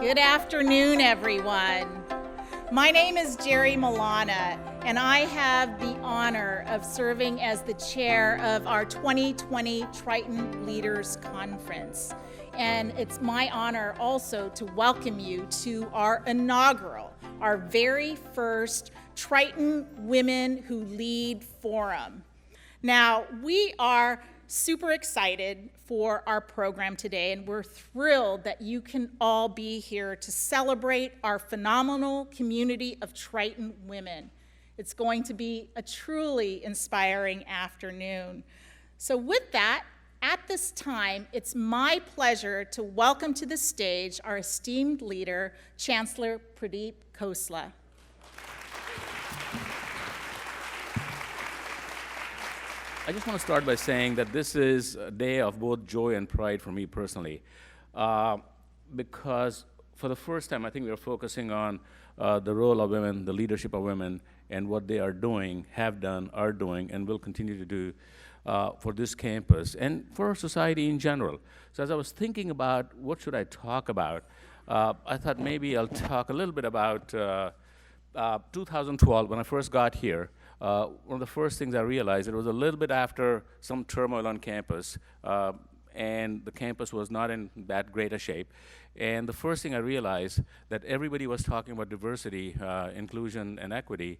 Good afternoon, everyone. My name is Jerry Milana, and I have the honor of serving as the chair of our 2020 Triton Leaders Conference. And it's my honor also to welcome you to our inaugural, our very first Triton Women Who Lead Forum. Now, we are super excited for our program today, and we're thrilled that you can all be here to celebrate our phenomenal community of Triton women. It's going to be a truly inspiring afternoon. So with that, at this time, it's my pleasure to welcome to the stage our esteemed leader, Chancellor Pradeep Khosla. I just want to start by saying that this is a day of both joy and pride for me personally, because for the first time, I think we are focusing on the role of women, the leadership of women, and what they are doing, have done, are doing, and will continue to do for this campus and for our society in general. So as I was thinking about what should I talk about, I thought maybe I'll talk a little bit about 2012, when I first got here. One of the first things I realized, it was a little bit after some turmoil on campus, and the campus was not in that great a shape. And the first thing I realized that everybody was talking about diversity, inclusion, and equity,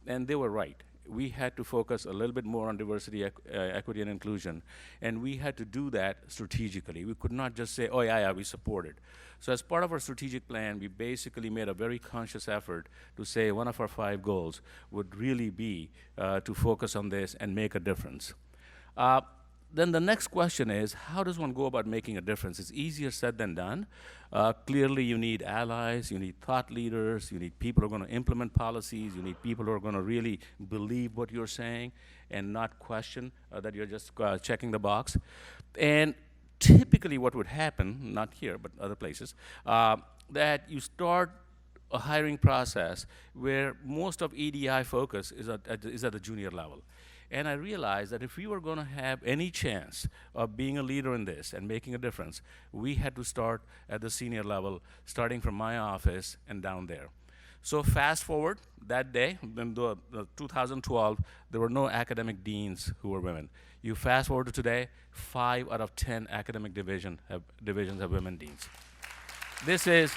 and they were right. We had to focus a little bit more on diversity, equity, and inclusion, and we had to do that strategically. We could not just say, oh yeah, we support it. So as part of our strategic plan, we basically made a very conscious effort to say one of our 5 goals would really be to focus on this and make a difference. Then the next question is, how does one go about making a difference? It's easier said than done. Clearly, you need allies, you need thought leaders, you need people who are going to implement policies, you need people who are going to really believe what you're saying and not question that you're just checking the box. And typically what would happen, not here, but other places, that you start a hiring process where most of EDI focus is at the junior level. And I realized that if we were going to have any chance of being a leader in this and making a difference, we had to start at the senior level, starting from my office and down there. So fast forward that day, in 2012, there were no academic deans who were women. You fast forward to today, 5 out of 10 academic divisions have women deans. This is...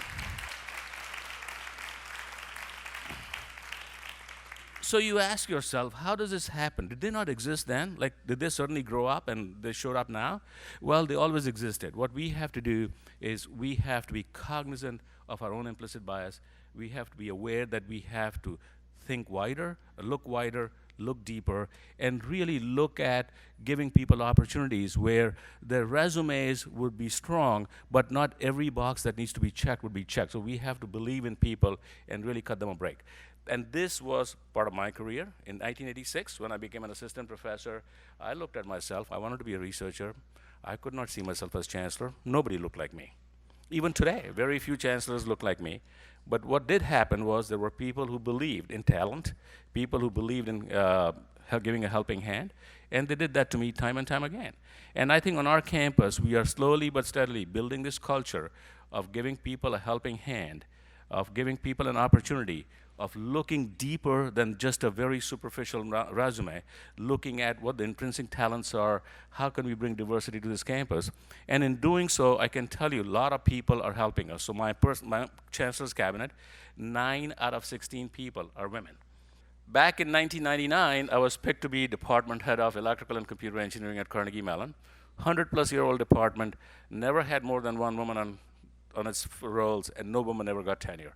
So you ask yourself, how does this happen? Did they not exist then? Like, did they suddenly grow up and they showed up now? Well, they always existed. What we have to do is we have to be cognizant of our own implicit bias. We have to be aware that we have to think wider, look deeper, and really look at giving people opportunities where their resumes would be strong, but not every box that needs to be checked would be checked. So we have to believe in people and really cut them a break. And this was part of my career. In 1986, when I became an assistant professor, I looked at myself. I wanted to be a researcher. I could not see myself as chancellor. Nobody looked like me. Even today, very few chancellors look like me. But what did happen was there were people who believed in talent, people who believed in giving a helping hand, and they did that to me time and time again. And I think on our campus, we are slowly but steadily building this culture of giving people a helping hand, of giving people an opportunity, of looking deeper than just a very superficial resume, looking at what the intrinsic talents are, how can we bring diversity to this campus. And in doing so, I can tell you, a lot of people are helping us. So my chancellor's cabinet, 9 out of 16 people are women. Back in 1999, I was picked to be department head of electrical and computer engineering at Carnegie Mellon. 100-plus-year-old department, never had more than one woman on its roles, and no woman ever got tenure.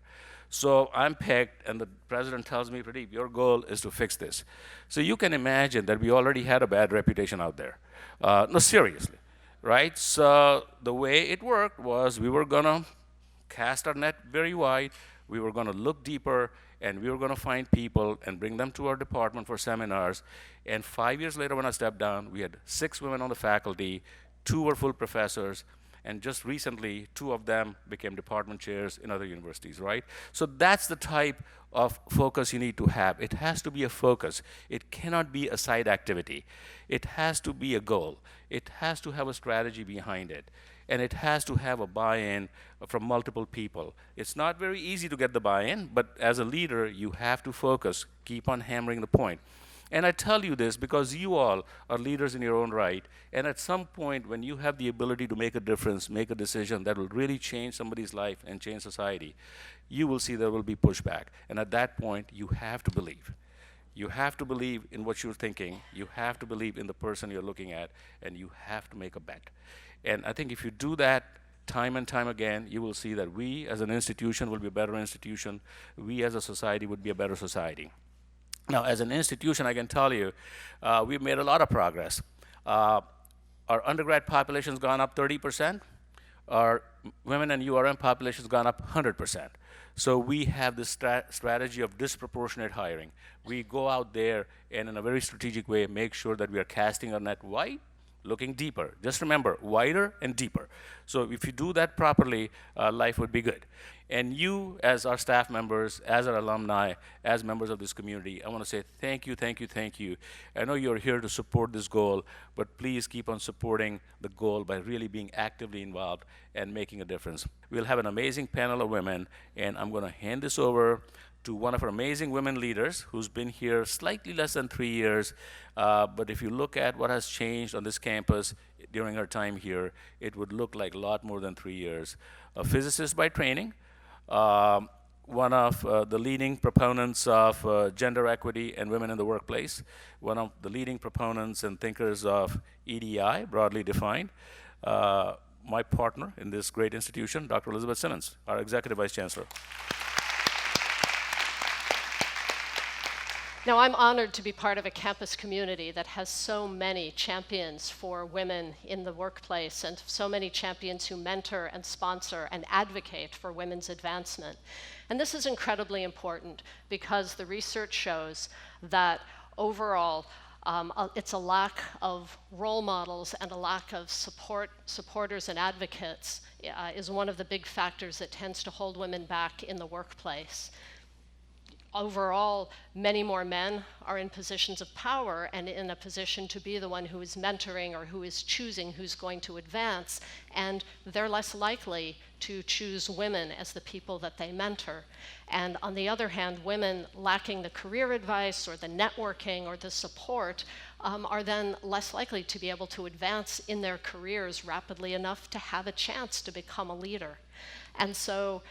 So I'm picked, and the president tells me, Pradeep, your goal is to fix this. So you can imagine that we already had a bad reputation out there. No, seriously, right? So the way it worked was we were going to cast our net very wide, we were going to look deeper, and we were going to find people and bring them to our department for seminars. And 5 years later, when I stepped down, we had 6 women on the faculty, 2 were full professors, and just recently, 2 of them became department chairs in other universities, right? So that's the type of focus you need to have. It has to be a focus. It cannot be a side activity. It has to be a goal. It has to have a strategy behind it. and it has to have a buy-in from multiple people. It's not very easy to get the buy-in, but as a leader, you have to focus, keep on hammering the point. And I tell you this because you all are leaders in your own right, and at some point when you have the ability to make a difference, make a decision that will really change somebody's life and change society, you will see there will be pushback. And at that point, you have to believe. You have to believe in what you're thinking, you have to believe in the person you're looking at, and you have to make a bet. And I think if you do that time and time again, you will see that we as an institution will be a better institution, we as a society would be a better society. Now, as an institution, I can tell you, we've made a lot of progress. Our undergrad population's gone up 30%. Our women and URM population's gone up 100%. So we have this strategy of disproportionate hiring. We go out there and in a very strategic way make sure that we are casting our net wide, looking deeper. Just remember, wider and deeper. So if you do that properly, life would be good. And you, as our staff members, as our alumni, as members of this community, I want to say thank you, thank you, thank you. I know you're here to support this goal, but please keep on supporting the goal by really being actively involved and making a difference. We'll have an amazing panel of women, and I'm going to hand this over to one of our amazing women leaders who's been here slightly less than 3 years. But if you look at what has changed on this campus during her time here, it would look like a lot more than 3 years. A physicist by training, one of the leading proponents of gender equity and women in the workplace, one of the leading proponents and thinkers of EDI, broadly defined. My partner in this great institution, Dr. Elizabeth Simmons, our Executive Vice Chancellor. Now, I'm honored to be part of a campus community that has so many champions for women in the workplace and so many champions who mentor and sponsor and advocate for women's advancement. And this is incredibly important because the research shows that overall, it's a lack of role models and a lack of supporters and advocates is one of the big factors that tends to hold women back in the workplace. Overall, many more men are in positions of power and in a position to be the one who is mentoring or who is choosing who's going to advance, and they're less likely to choose women as the people that they mentor. And on the other hand, women lacking the career advice or the networking or the support are then less likely to be able to advance in their careers rapidly enough to have a chance to become a leader. And so,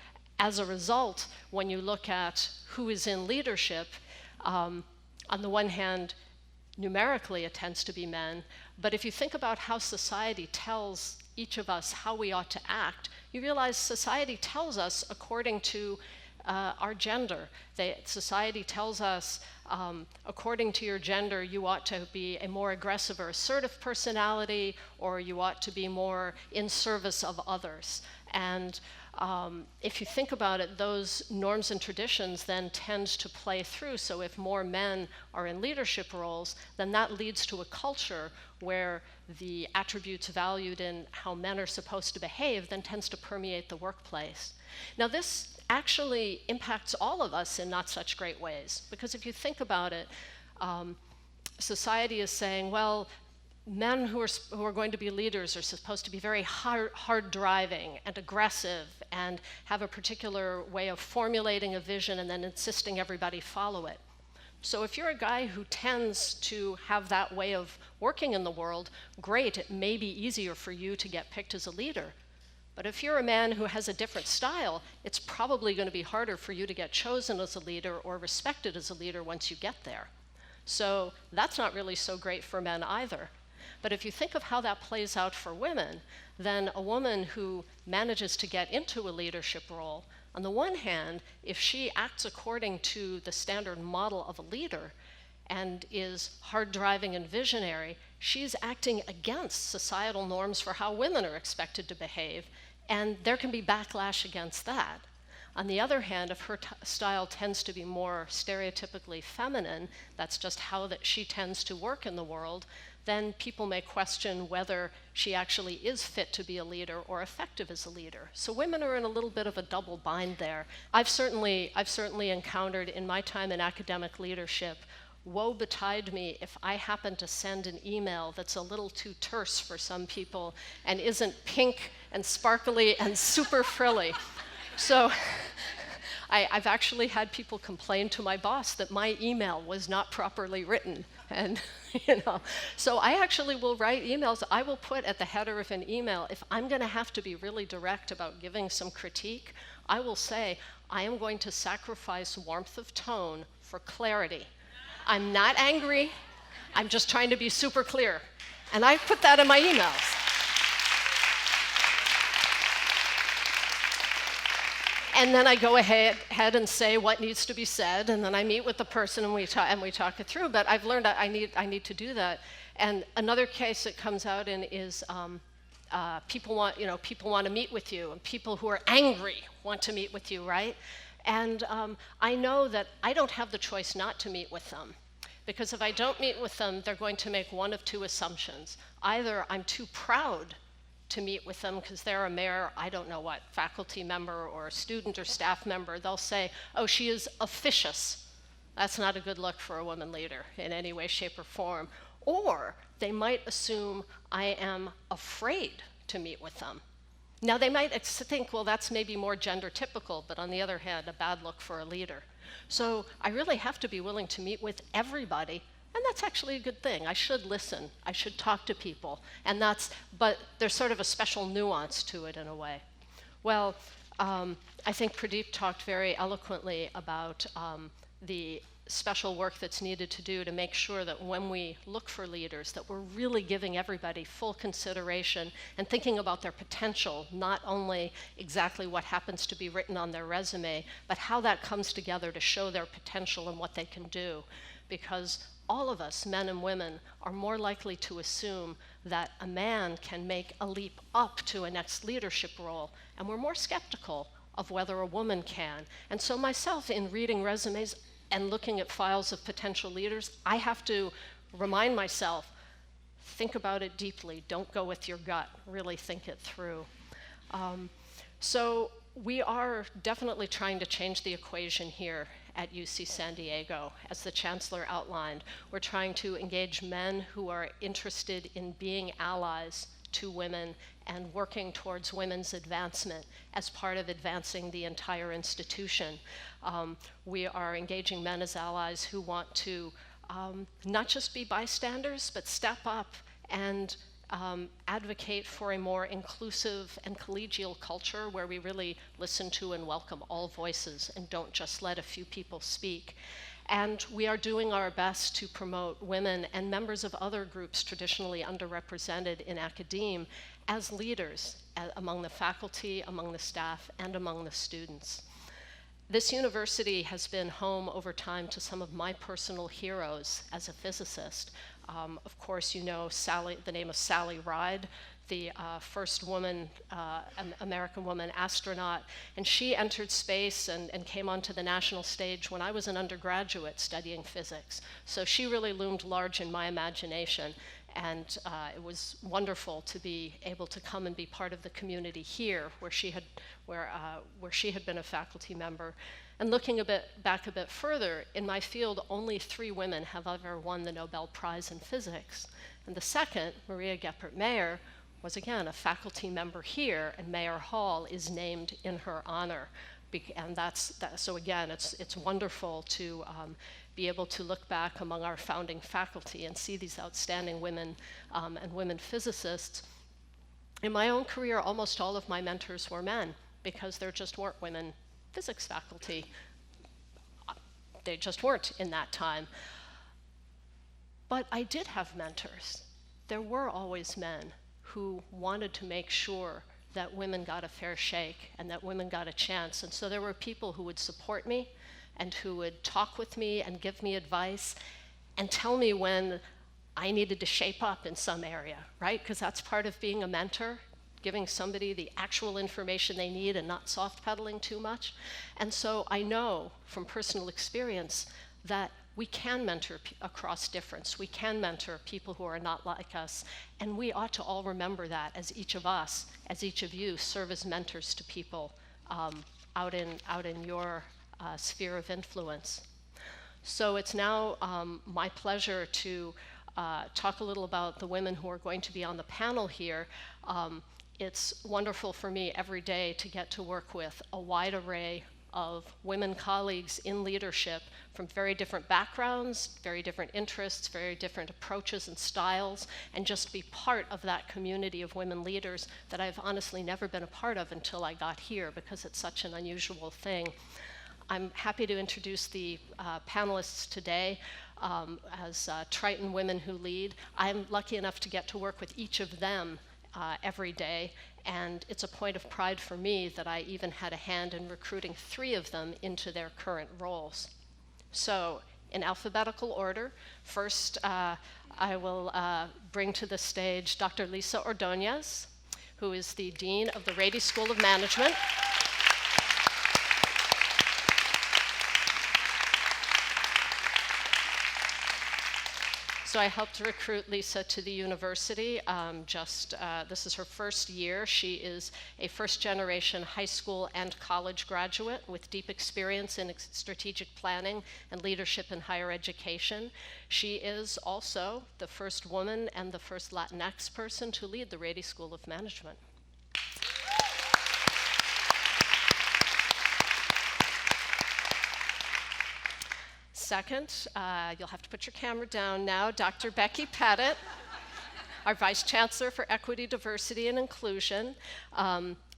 as a result, when you look at who is in leadership, on the one hand, numerically it tends to be men, but if you think about how society tells each of us how we ought to act, you realize society tells us according to our gender. Society tells us, according to your gender, you ought to be a more aggressive or assertive personality, or you ought to be more in service of others. And if you think about it, those norms and traditions then tend to play through. So if more men are in leadership roles, then that leads to a culture where the attributes valued in how men are supposed to behave then tends to permeate the workplace. Now, this actually impacts all of us in not such great ways, because if you think about it, society is saying, well, men who are going to be leaders are supposed to be very hard driving and aggressive and have a particular way of formulating a vision and then insisting everybody follow it. So if you're a guy who tends to have that way of working in the world, great, it may be easier for you to get picked as a leader. But if you're a man who has a different style, it's probably going to be harder for you to get chosen as a leader or respected as a leader once you get there. So that's not really so great for men either. But if you think of how that plays out for women, then a woman who manages to get into a leadership role, on the one hand, if she acts according to the standard model of a leader and is hard-driving and visionary, she's acting against societal norms for how women are expected to behave, and there can be backlash against that. On the other hand, if her style tends to be more stereotypically feminine, that's just how that she tends to work in the world, then people may question whether she actually is fit to be a leader or effective as a leader. So women are in a little bit of a double bind there. I've certainly encountered in my time in academic leadership woe betide me if I happen to send an email that's a little too terse for some people and isn't pink and sparkly and super frilly. So I've actually had people complain to my boss that my email was not properly written. And, so I actually will write emails. I will put at the header of an email, if I'm going to have to be really direct about giving some critique, I will say, I am going to sacrifice warmth of tone for clarity. I'm not angry. I'm just trying to be super clear. And I put that in my emails. And then I go ahead and say what needs to be said, and then I meet with the person and we talk it through. But I've learned that I need to do that. And another case that comes out in is people want to meet with you, and people who are angry want to meet with you, right? And I know that I don't have the choice not to meet with them, because if I don't meet with them, they're going to make one of two assumptions. Either I'm too proud to meet with them because they're a mere, I don't know what, faculty member or a student or staff member. They'll say, oh, she is officious. That's not a good look for a woman leader in any way, shape, or form. Or they might assume I am afraid to meet with them. Now they might think, well, that's maybe more gender typical, but on the other hand, a bad look for a leader. So I really have to be willing to meet with everybody. And that's actually a good thing. I should listen. I should talk to people. But there's sort of a special nuance to it in a way. Well, I think Pradeep talked very eloquently about the special work that's needed to do to make sure that when we look for leaders, that we're really giving everybody full consideration and thinking about their potential, not only exactly what happens to be written on their resume, but how that comes together to show their potential and what they can do. Because all of us, men and women, are more likely to assume that a man can make a leap up to a next leadership role, and we're more skeptical of whether a woman can. And so myself, in reading resumes and looking at files of potential leaders, I have to remind myself, think about it deeply, don't go with your gut, really think it through. So we are definitely trying to change the equation here at UC San Diego. As the Chancellor outlined, we're trying to engage men who are interested in being allies to women and working towards women's advancement as part of advancing the entire institution. We are engaging men as allies who want to not just be bystanders, but step up and advocate for a more inclusive and collegial culture where we really listen to and welcome all voices and don't just let a few people speak. And we are doing our best to promote women and members of other groups traditionally underrepresented in academia as leaders among the faculty, among the staff, and among the students. This university has been home over time to some of my personal heroes as a physicist. Of course, you know the name of Sally Ride, the first woman, American woman astronaut, and she entered space and came onto the national stage when I was an undergraduate studying physics. So she really loomed large in my imagination, and it was wonderful to be able to come and be part of the community here, where she had been a faculty member. And looking back a bit further, in my field, only 3 women have ever won the Nobel Prize in Physics. And the second, Maria Geppert-Mayer, was again a faculty member here, and Mayer Hall is named in her honor. And so again, it's wonderful to be able to look back among our founding faculty and see these outstanding women and women physicists. In my own career, almost all of my mentors were men, because there just weren't women physics faculty. They just weren't in that time. But I did have mentors. There were always men who wanted to make sure that women got a fair shake and that women got a chance. And so there were people who would support me and who would talk with me and give me advice and tell me when I needed to shape up in some area, right? Because that's part of being a mentor, giving somebody the actual information they need and not soft pedaling too much. And so I know from personal experience that we can mentor across difference. We can mentor people who are not like us. And we ought to all remember that as each of us, as each of you, serve as mentors to people out in your sphere of influence. So it's now my pleasure to talk a little about the women who are going to be on the panel here. It's wonderful for me every day to get to work with a wide array of women colleagues in leadership from very different backgrounds, very different interests, very different approaches and styles, and just be part of that community of women leaders that I've honestly never been a part of until I got here, because it's such an unusual thing. I'm happy to introduce the panelists today as Triton Women Who Lead. I'm lucky enough to get to work with each of them every day, and it's a point of pride for me that I even had a hand in recruiting 3 of them into their current roles. So, in alphabetical order, first I will bring to the stage Dr. Lisa Ordóñez, who is the Dean of the Rady School of Management. So I helped recruit Lisa to the university. This is her first year. She is a first-generation high school and college graduate with deep experience in strategic planning and leadership in higher education. She is also the first woman and the first Latinx person to lead the Rady School of Management. Second, you'll have to put your camera down now, Dr. Becky Petitt, our Vice Chancellor for Equity, Diversity, and Inclusion.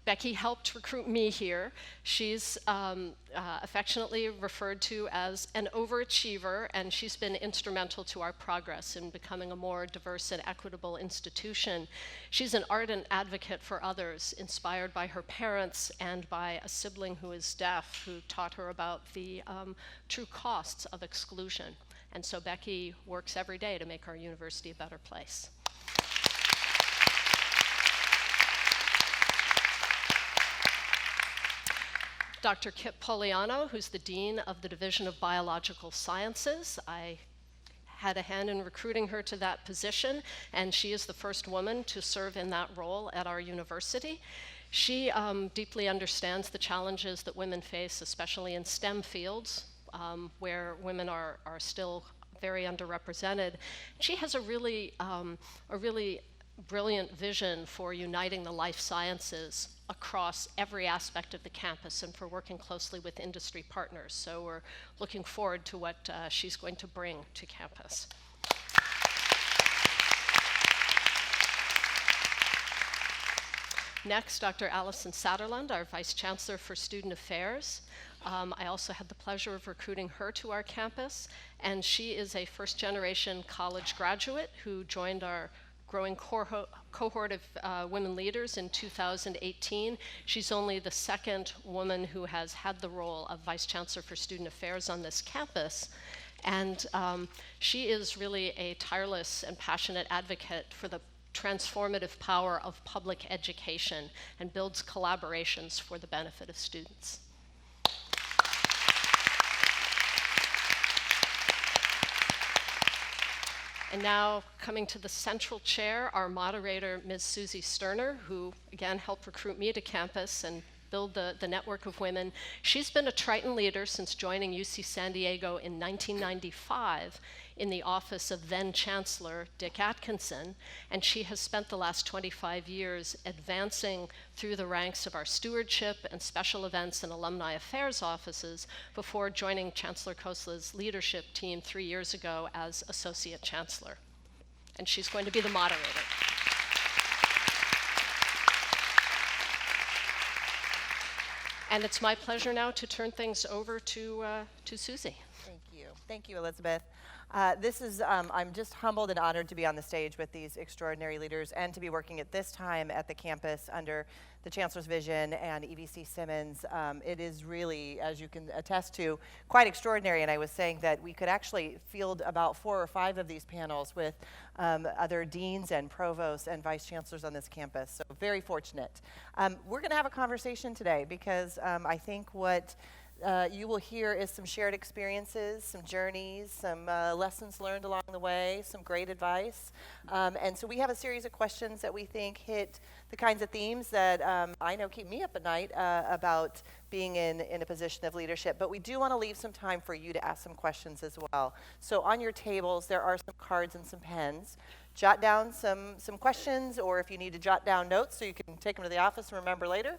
Becky helped recruit me here. She's affectionately referred to as an overachiever, and she's been instrumental to our progress in becoming a more diverse and equitable institution. She's an ardent advocate for others, inspired by her parents and by a sibling who is deaf, who taught her about the true costs of exclusion. And so Becky works every day to make our university a better place. Dr. Kip Poliano, who's the Dean of the Division of Biological Sciences. I had a hand in recruiting her to that position, and she is the first woman to serve in that role at our university. She deeply understands the challenges that women face, especially in STEM fields, where women are still very underrepresented. She has a really brilliant vision for uniting the life sciences across every aspect of the campus and for working closely with industry partners. So we're looking forward to what she's going to bring to campus. Next, Dr. Allyson Satterlund, our Vice Chancellor for Student Affairs. I also had the pleasure of recruiting her to our campus, and she is a first-generation college graduate who joined our growing cohort of women leaders in 2018. She's only the second woman who has had the role of Vice Chancellor for Student Affairs on this campus. And she is really a tireless and passionate advocate for the transformative power of public education and builds collaborations for the benefit of students. And now, coming to the central chair, our moderator, Ms. Suzi Sterner, who again helped recruit me to campus and build the network of women. She's been a Triton leader since joining UC San Diego in 1995 in the office of then Chancellor Dick Atkinson, and she has spent the last 25 years advancing through the ranks of our stewardship and special events and alumni affairs offices before joining Chancellor Kosla's leadership team 3 years ago as Associate Chancellor. And she's going to be the moderator. And it's my pleasure now to turn things over to Suzi. Thank you, Elizabeth. I'm just humbled and honored to be on the stage with these extraordinary leaders and to be working at this time at the campus under the Chancellor's vision and EVC Simmons. It is really, as you can attest to, quite extraordinary. And I was saying that we could actually field about 4 or 5 of these panels with other deans and provosts and vice chancellors on this campus. So very fortunate. We're going to have a conversation today because I think what you will hear is some shared experiences, some journeys, some lessons learned along the way, some great advice. And so we have a series of questions that we think hit the kinds of themes that I know keep me up at night about being in a position of leadership. But we do want to leave some time for you to ask some questions as well. So on your tables, there are some cards and some pens. Jot down some questions, or if you need to jot down notes so you can take them to the office and remember later,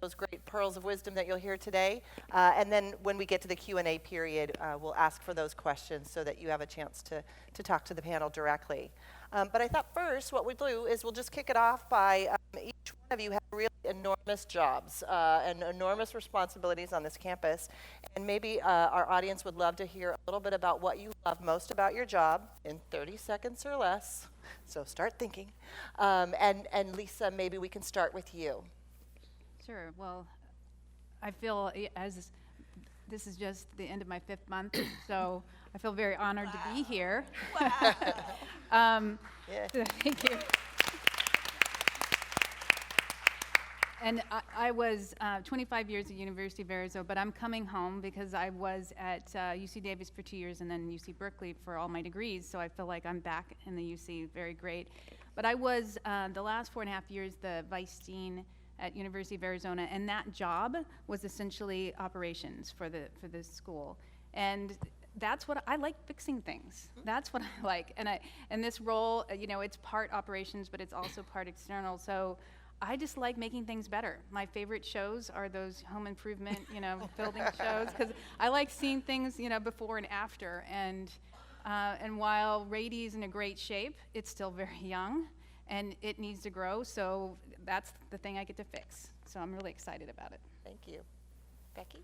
those great pearls of wisdom that you'll hear today. And then when we get to the Q&A period, we'll ask for those questions so that you have a chance to talk to the panel directly. But I thought first what we'll do is we'll just kick it off by each one of you have really enormous jobs and enormous responsibilities on this campus. And maybe our audience would love to hear a little bit about what you love most about your job in 30 seconds or less. So start thinking. And Lisa, maybe we can start with you. Sure. Well, I feel as this is just the end of my 5th month, so I feel very honored to be here. Yeah. Thank you. And I was 25 years at University of Arizona, but I'm coming home because I was at UC Davis for 2 years and then UC Berkeley for all my degrees, so I feel like I'm back in the UC, very great. But I was, the last 4.5 years, the Vice Dean at University of Arizona, and that job was essentially operations for the school. And that's what I like, fixing things. That's what I like. And this role, it's part operations, but it's also part external. So I just like making things better. My favorite shows are those home improvement, building shows, because I like seeing things, before and after. And while Rady's in a great shape, it's still very young, and it needs to grow. So that's the thing I get to fix. So I'm really excited about it. Thank you. Becky?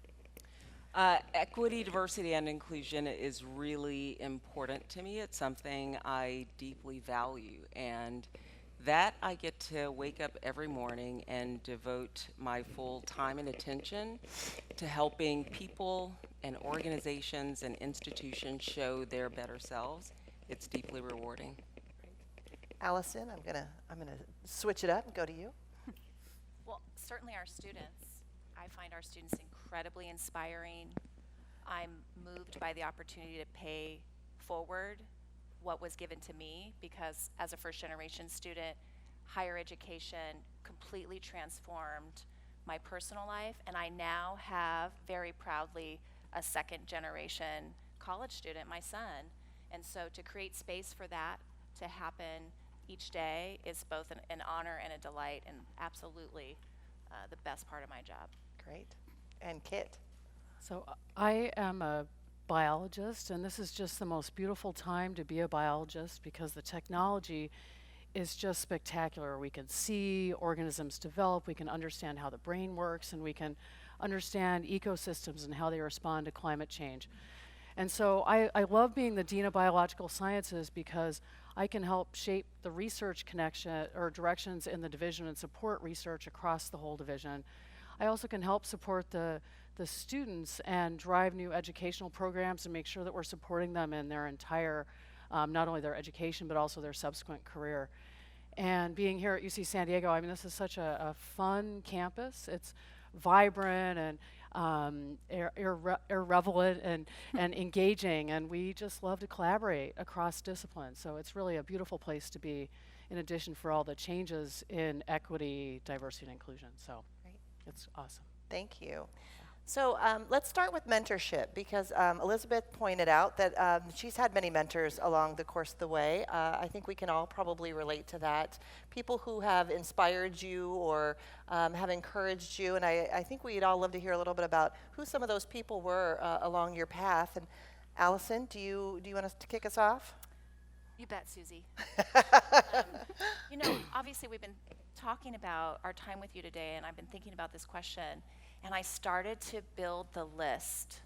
Equity, diversity, and inclusion is really important to me. It's something I deeply value, and that I get to wake up every morning and devote my full time and attention to helping people and organizations and institutions show their better selves. It's deeply rewarding. Allyson, I'm gonna switch it up and go to you. Well, certainly our students. I find our students incredibly inspiring. I'm moved by the opportunity to pay forward what was given to me, because as a first-generation student, higher education completely transformed my personal life, and I now have, very proudly, a second-generation college student, my son. And so to create space for that to happen each day is both an honor and a delight, and absolutely the best part of my job. Great. And Kit? So I am a biologist, and this is just the most beautiful time to be a biologist because the technology is just spectacular. We can see organisms develop, we can understand how the brain works, and we can understand ecosystems and how they respond to climate change. And so I love being the Dean of Biological Sciences because I can help shape the research connection or directions in the division and support research across the whole division. I also can help support the students and drive new educational programs and make sure that we're supporting them in their entire, not only their education, but also their subsequent career. And being here at UC San Diego, I mean, this is such a fun campus. It's vibrant and irreverent and engaging, and we just love to collaborate across disciplines. So it's really a beautiful place to be, in addition for all the changes in equity, diversity, and inclusion. So it's awesome. Thank you. So let's start with mentorship, because Elizabeth pointed out that she's had many mentors along the course of the way. I think we can all probably relate to that. People who have inspired you or have encouraged you, and I think we'd all love to hear a little bit about who some of those people were along your path. And Allyson, do you want us to kick us off? You bet, Suzi. Obviously we've been talking about our time with you today, and I've been thinking about this question. And I started to build the list.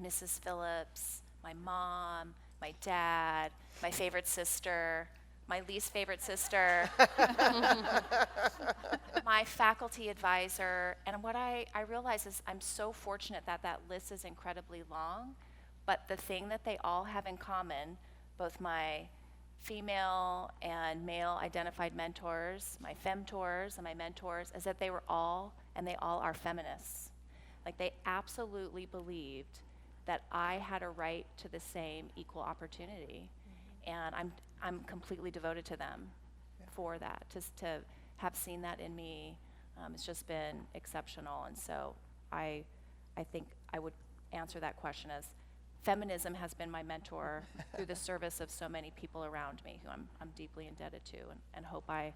Mrs. Phillips, my mom, my dad, my favorite sister, my least favorite sister, my faculty advisor. And what I realize is I'm so fortunate that that list is incredibly long, but the thing that they all have in common, both my female and male identified mentors, my femtors and my mentors, is that they all are feminists. Like, they absolutely believed that I had a right to the same equal opportunity. And I'm completely devoted to them for that. To have seen that in me, it's just been exceptional. And so I think I would answer that question as feminism has been my mentor through the service of so many people around me who I'm deeply indebted to, and hope I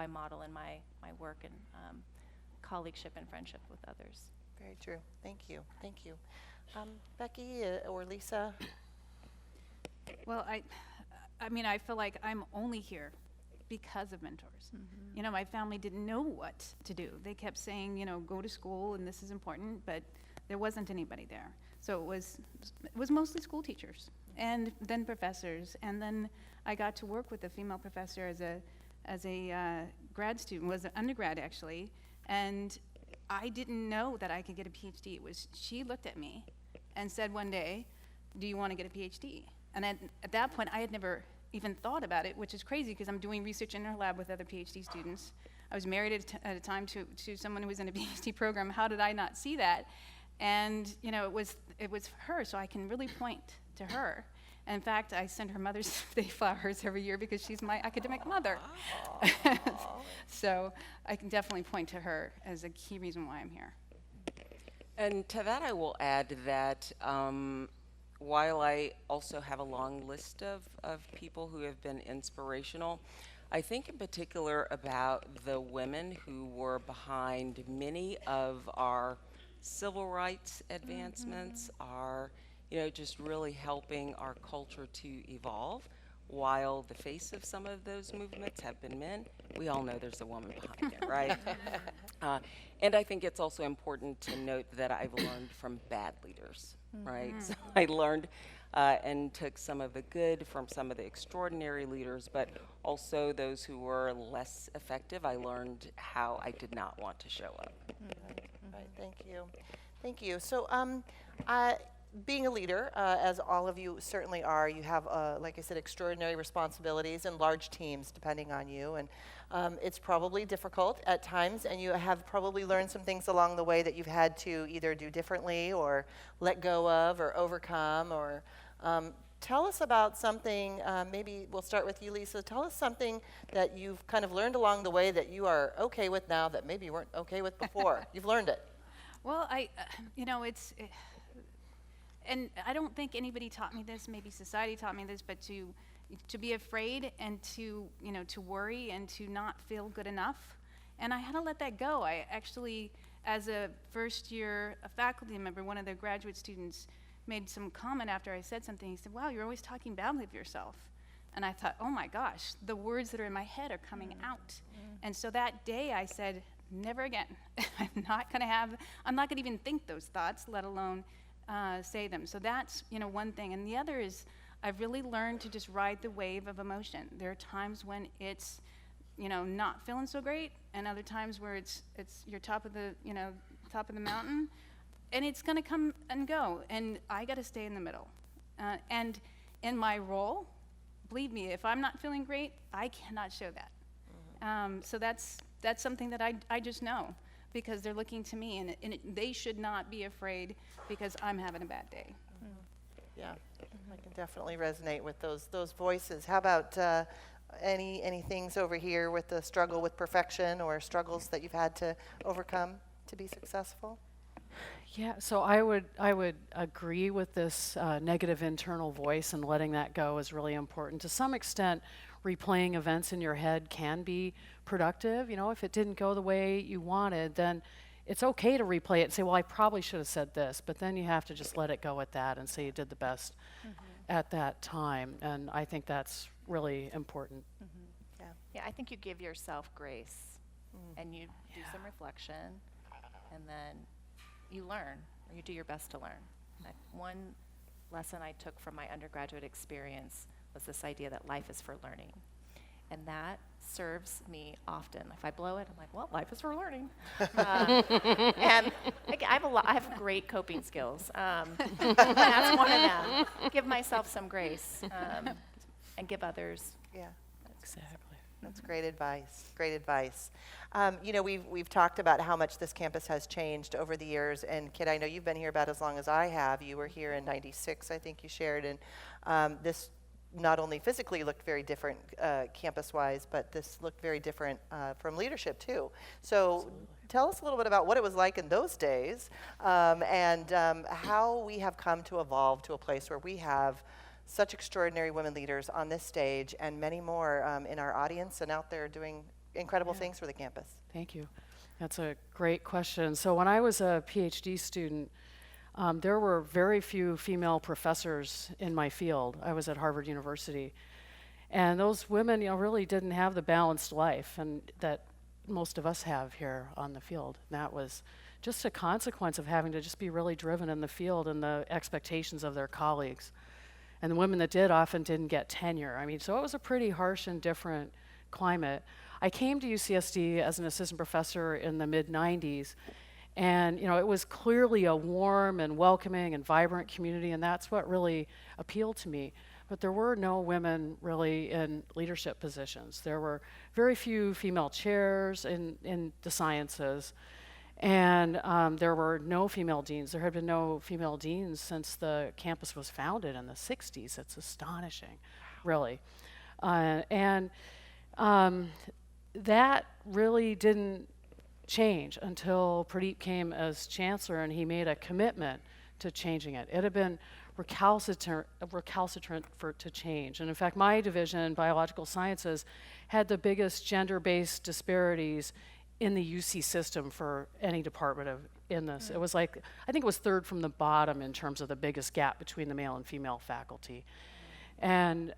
model in my work and colleagueship and friendship with others. Very true. Thank you. Thank you. Becky or Lisa? Well, I mean, I feel like I'm only here because of mentors. You know, my family didn't know what to do. They kept saying, you know, go to school and this is important, but there wasn't anybody there. So it was mostly school teachers and then professors. And then I got to work with a female professor as a grad student, was an undergrad actually, and I didn't know that I could get a PhD. She looked at me and said one day, do you want to get a PhD? And at that point, I had never even thought about it, which is crazy because I'm doing research in her lab with other PhD students. I was married at a time to someone who was in a PhD program. How did I not see that? And you know, it was her, so I can really point to her. And in fact, I send her Mother's Day flowers every year because she's my academic mother. So I can definitely point to her as a key reason why I'm here. And to that I will add that while I also have a long list of people who have been inspirational, I think in particular about the women who were behind many of our civil rights advancements, are, you know, just really helping our culture to evolve. While the face of some of those movements have been men, we all know there's a woman behind it, right? And I think it's also important to note that I've learned from bad leaders, right? So I learned and took some of the good from some of the extraordinary leaders, but also those who were less effective. I learned how I did not want to show up. Right, thank you. Thank you. So being a leader, as all of you certainly are, you have, like I said, extraordinary responsibilities and large teams depending on you. And it's probably difficult at times, and you have probably learned some things along the way that you've had to either do differently or let go of or overcome. Or tell us about something, maybe we'll start with you, Lisa. Tell us something that you've kind of learned along the way that you are okay with now that maybe you weren't okay with before. You've learned it. Well, you know, and I don't think anybody taught me this, maybe society taught me this, but to be afraid and to, you know, to worry and to not feel good enough. And I had to let that go. I actually, as a first year faculty member, one of the graduate students made some comment after I said something. He said, wow, you're always talking badly of yourself. And I thought, oh my gosh, the words that are in my head are coming out. And so that day I said, never again. I'm not gonna even think those thoughts, let alone say them. So that's, you know, one thing. And the other is I've really learned to just ride the wave of emotion. There are times when it's, you know, not feeling so great, and other times where it's you're top of the mountain, and it's gonna come and go, and I gotta stay in the middle. And in my role, believe me, if I'm not feeling great, I cannot show that. So that's something that I just know, because they're looking to me, and they should not be afraid because I'm having a bad day. Yeah, I can definitely resonate with those voices. How about any things over here with the struggle with perfection or struggles that you've had to overcome to be successful? Yeah, so I would agree with this negative internal voice, and letting that go is really important. To some extent, replaying events in your head can be productive. You know, if it didn't go the way you wanted, then it's okay to replay it and say, well, I probably should have said this, but then you have to just let it go at that and say you did the best at that time. And I think that's really important. Yeah, I think you give yourself grace, and you do some reflection, and then you learn, or you do your best to learn. One lesson I took from my undergraduate experience was this idea that life is for learning. And that serves me often. If I blow it, I'm like, well, life is for learning. And I have great coping skills. That's one of them. Give myself some grace, and give others. Yeah. Exactly. That's great advice. Great advice. You know, we've talked about how much this campus has changed over the years. And Kit, I know you've been here about as long as I have. You were here in '96, I think you shared. And this not only physically looked very different campus-wise, but this looked very different from leadership too. So absolutely. Tell us a little bit about what it was like in those days and how we have come to evolve to a place where we have such extraordinary women leaders on this stage and many more in our audience and out there doing incredible things for the campus. Thank you. That's a great question. So when I was a PhD student, there were very few female professors in my field. I was at Harvard University. And those women, really didn't have the balanced life and that most of us have here on the field. And that was just a consequence of having to just be really driven in the field and the expectations of their colleagues. And the women that did often didn't get tenure. I mean, so it was a pretty harsh and different climate. I came to UCSD as an assistant professor in the mid-90s, and it was clearly a warm and welcoming and vibrant community, and that's what really appealed to me. But there were no women really in leadership positions. There were very few female chairs in the sciences. And there were no female deans. There had been no female deans since the campus was founded in the 60s. It's astonishing, really. And that really didn't change until Petitt came as chancellor, and he made a commitment to changing it. It had been recalcitrant to change. And in fact, my division, biological sciences, had the biggest gender-based disparities in the UC system for any department in this. It was like, I think it was third from the bottom in terms of the biggest gap between the male and female faculty. And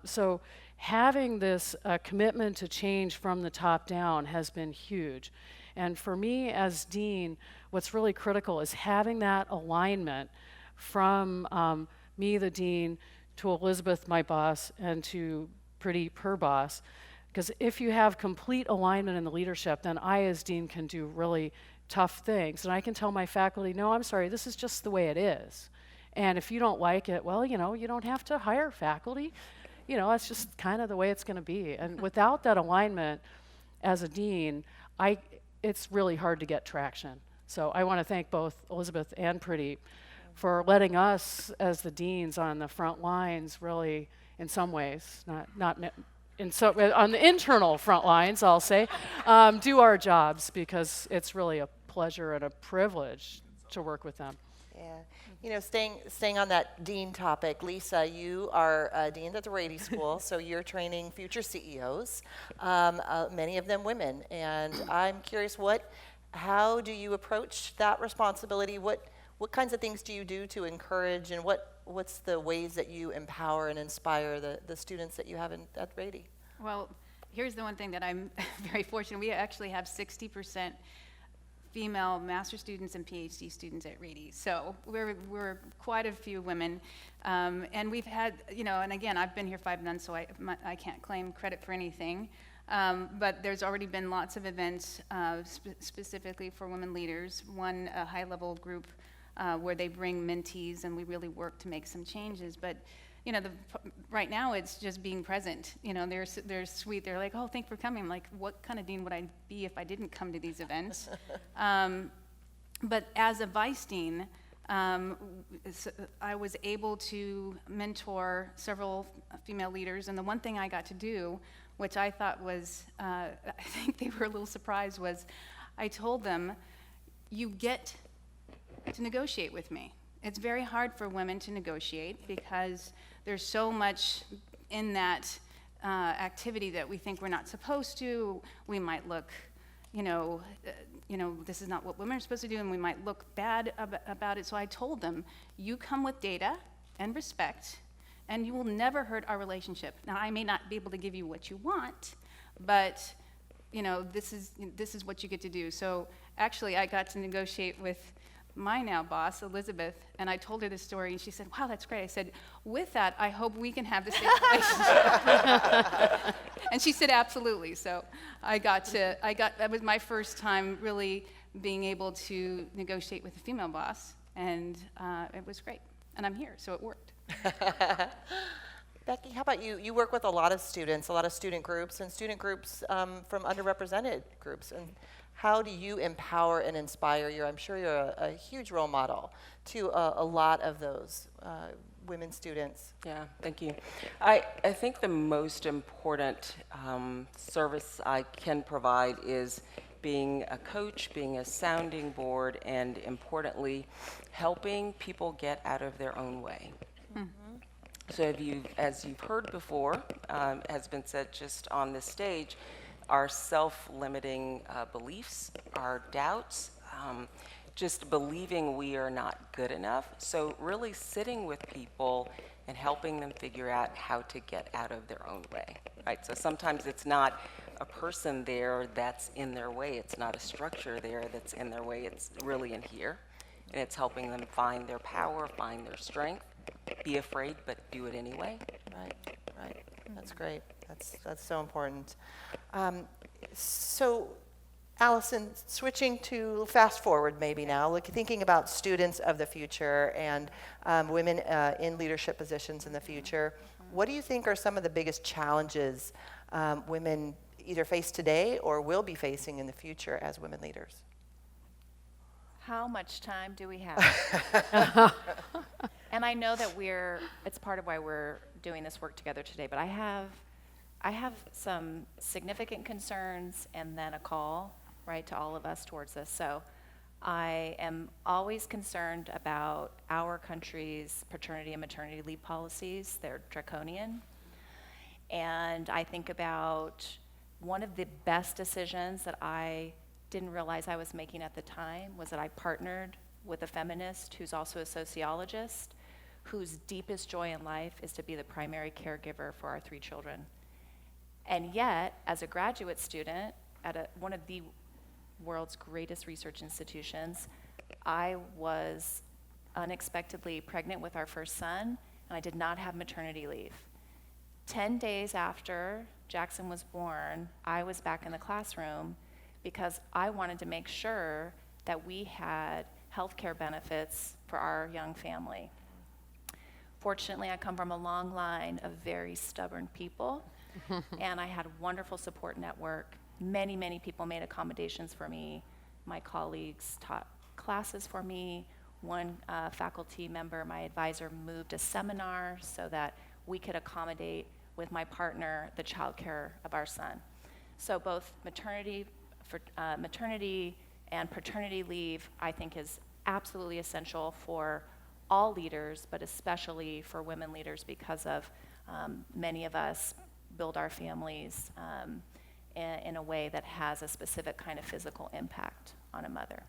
so having this commitment to change from the top down has been huge. And for me as dean, what's really critical is having that alignment from me, the dean, to Elizabeth, my boss, and to Petitt, her boss. Because if you have complete alignment in the leadership, then I as dean can do really tough things. And I can tell my faculty, no, I'm sorry, this is just the way it is. And if you don't like it, well, you don't have to hire faculty. That's just kind of the way it's going to be. And without that alignment as a dean, it's really hard to get traction. So I want to thank both Elizabeth and Petitt for letting us as the deans on the front lines really, in some ways, on the internal front lines, I'll say, do our jobs, because it's really a pleasure and a privilege to work with them. Yeah, staying on that dean topic, Lisa, you are a dean at the Rady School, so you're training future CEOs, many of them women, and I'm curious, how do you approach that responsibility? What kinds of things do you do to encourage, and what's the ways that you empower and inspire the students that you have at Rady? Well, here's the one thing that I'm very fortunate. We actually have 60% female master students and PhD students at Rady. So we're quite a few women. And we've had, and again, I've been here 5 months, so I can't claim credit for anything. But there's already been lots of events specifically for women leaders. One, a high-level group where they bring mentees, and we really work to make some changes. But right now it's just being present. They're sweet. They're like, oh, thanks for coming. I'm like, what kind of dean would I be if I didn't come to these events? But as a vice dean, I was able to mentor several female leaders, and the one thing I got to do, which I thought was, I think they were a little surprised, was I told them, you get to negotiate with me. It's very hard for women to negotiate because there's so much in that activity that we think we're not supposed to. We might look, this is not what women are supposed to do, and we might look bad about it. So I told them, you come with data and respect, and you will never hurt our relationship. Now, I may not be able to give you what you want, but this is what you get to do. So actually, I got to negotiate with my now boss, Elizabeth, and I told her this story, and she said, wow, that's great. I said, with that, I hope we can have the same relationship. And she said, absolutely. So that was my first time really being able to negotiate with a female boss, and it was great. And I'm here, so it worked. Becky, how about you? You work with a lot of students, a lot of student groups, and student groups from underrepresented groups. And how do you empower and inspire I'm sure you're a huge role model to a lot of those women students. Yeah, thank you. I think the most important service I can provide is being a coach, being a sounding board, and importantly, helping people get out of their own way. So as you've heard before, has been said just on this stage, our self-limiting beliefs, our doubts, just believing we are not good enough. So really sitting with people and helping them figure out how to get out of their own way, right? So sometimes it's not a person there that's in their way. It's not a structure there that's in their way. It's really in here. And it's helping them find their power, find their strength, be afraid, but do it anyway. Right. That's great. That's so important. So, Allyson, switching to fast forward maybe now, thinking about students of the future and women in leadership positions in the future, what do you think are some of the biggest challenges women either face today or will be facing in the future as women leaders? How much time do we have? And I know that it's part of why we're doing this work together today, but I have some significant concerns and then a call, right, to all of us towards this. So I am always concerned about our country's paternity and maternity leave policies. They're draconian. And I think about one of the best decisions that I didn't realize I was making at the time was that I partnered with a feminist who's also a sociologist, whose deepest joy in life is to be the primary caregiver for our 3 children. And yet, as a graduate student at one of the world's greatest research institutions, I was unexpectedly pregnant with our first son, and I did not have maternity leave. 10 days after Jackson was born, I was back in the classroom because I wanted to make sure that we had health care benefits for our young family. Fortunately, I come from a long line of very stubborn people, and I had a wonderful support network. Many, many people made accommodations for me. My colleagues taught classes for me. One faculty member, my advisor, moved a seminar so that we could accommodate with my partner the childcare of our son. So both maternity and paternity leave, I think, is absolutely essential for all leaders, but especially for women leaders because of many of us build our families in a way that has a specific kind of physical impact on a mother.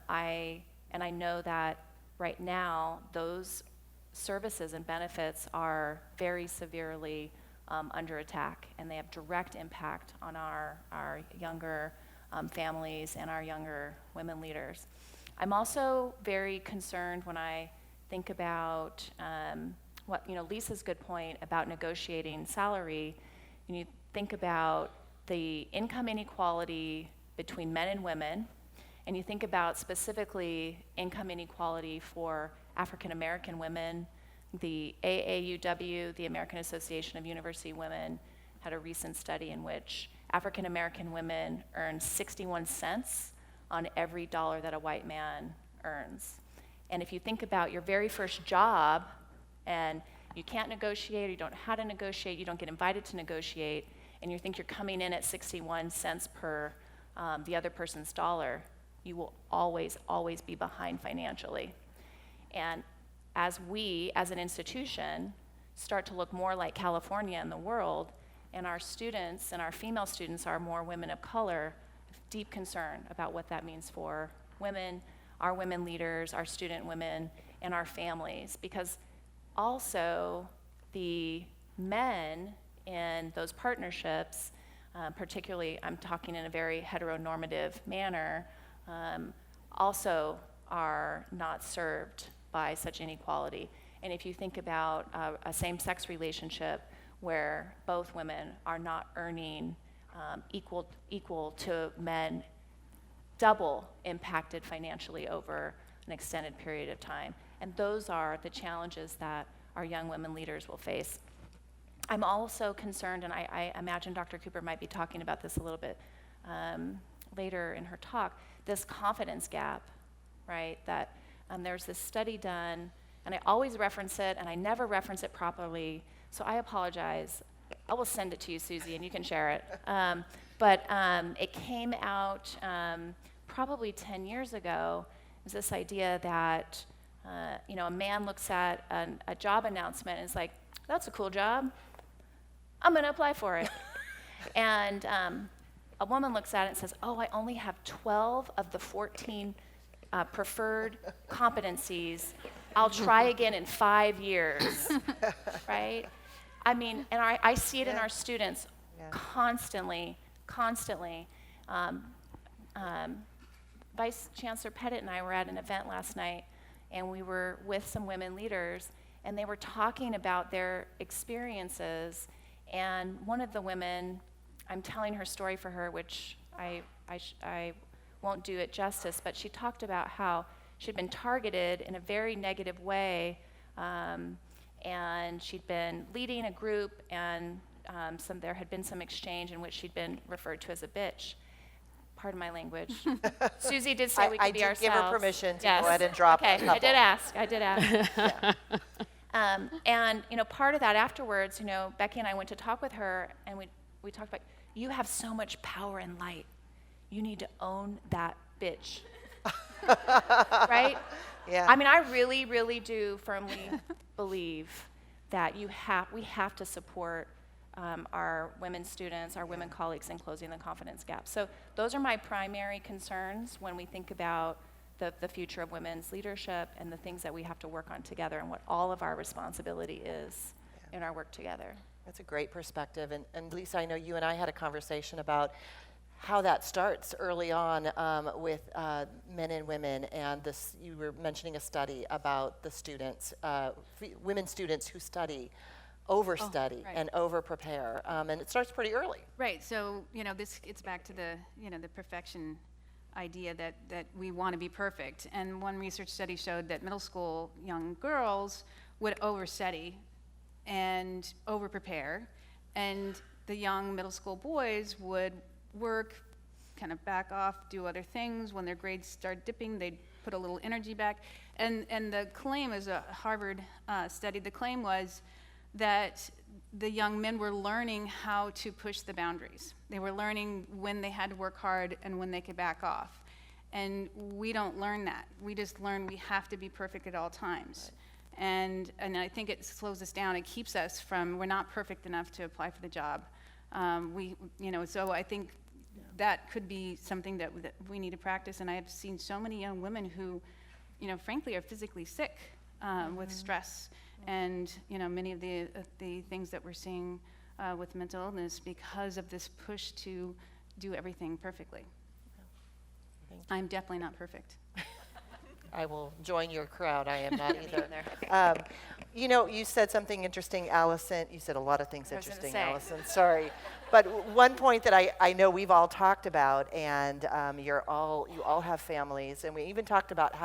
I know that right now those services and benefits are very severely under attack, and they have direct impact on our younger families and our younger women leaders. I'm also very concerned when I think about Lisa's good point about negotiating salary. When you think about the income inequality between men and women, and you think about specifically income inequality for African American women, the AAUW, the American Association of University Women, had a recent study in which African American women earn 61 cents on every dollar that a white man earns. And if you think about your very first job, and you can't negotiate, or you don't know how to negotiate, you don't get invited to negotiate, and you think you're coming in at 61 cents per the other person's dollar, you will always, always be behind financially. And as we, as an institution, start to look more like California in the world, and our students and our female students are more women of color, deep concern about what that means for women, our women leaders, our student women, and our families. Because also the men in those partnerships, particularly I'm talking in a very heteronormative manner, also are not served by such inequality. And if you think about a same-sex relationship where both women are not earning equal to men, double impacted financially over an extended period of time. And those are the challenges that our young women leaders will face. I'm also concerned, and I imagine Dr. Cooper might be talking about this a little bit later in her talk, this confidence gap, right? That there's this study done, and I always reference it, and I never reference it properly, so I apologize. I will send it to you, Suzi, and you can share it. But it came out probably 10 years ago. It was this idea that a man looks at a job announcement and is like, that's a cool job. I'm going to apply for it. And a woman looks at it and says, oh, I only have 12 of the 14 preferred competencies. I'll try again in 5 years, right? I mean, and I see it in our students constantly. Vice Chancellor Petitt and I were at an event last night, and we were with some women leaders, and they were talking about their experiences. And one of the women, I'm telling her story for her, which I won't do it justice, but she talked about how she'd been targeted in a very negative way, and she'd been leading a group, and there had been some exchange in which she'd been referred to as a bitch. Pardon my language. Suzi did say we could be ourselves. I did give her permission to go ahead and drop a couple. I did ask. Yeah. And part of that afterwards, Becky and I went to talk with her, and we talked about, you have so much power and light. You need to own that bitch. Right? Yeah. I mean, I really, really do firmly believe that we have to support our women students, our women colleagues in closing the confidence gap. So those are my primary concerns when we think about the future of women's leadership and the things that we have to work on together and what all of our responsibility is in our work together. That's a great perspective. And Lisa, I know you and I had a conversation about how that starts early on with men and women, and this, you were mentioning a study about the students, women students who overstudy right. and over-prepare, and it starts pretty early. Right, so, this gets back to the perfection idea that we want to be perfect. And one research study showed that middle school young girls would overstudy and over-prepare, and the young middle school boys would work, kind of back off, do other things. When their grades start dipping, they'd put a little energy back. And the claim is a Harvard study. The claim was that the young men were learning how to push the boundaries. They were learning when they had to work hard and when they could back off. And we don't learn that. We just learn we have to be perfect at all times. Right. And I think it slows us down. It keeps us from, we're not perfect enough to apply for the job. So I think that could be something that we need to practice. And I have seen so many young women who, frankly, are physically sick with stress. And many of the things that we're seeing with mental illness because of this push to do everything perfectly. I'm definitely not perfect. I will join your crowd. I am not either. You said something interesting, Allyson. You said a lot of things interesting, Allyson. Sorry. But one point that I know we've all talked about, and you all have families, and we even talked about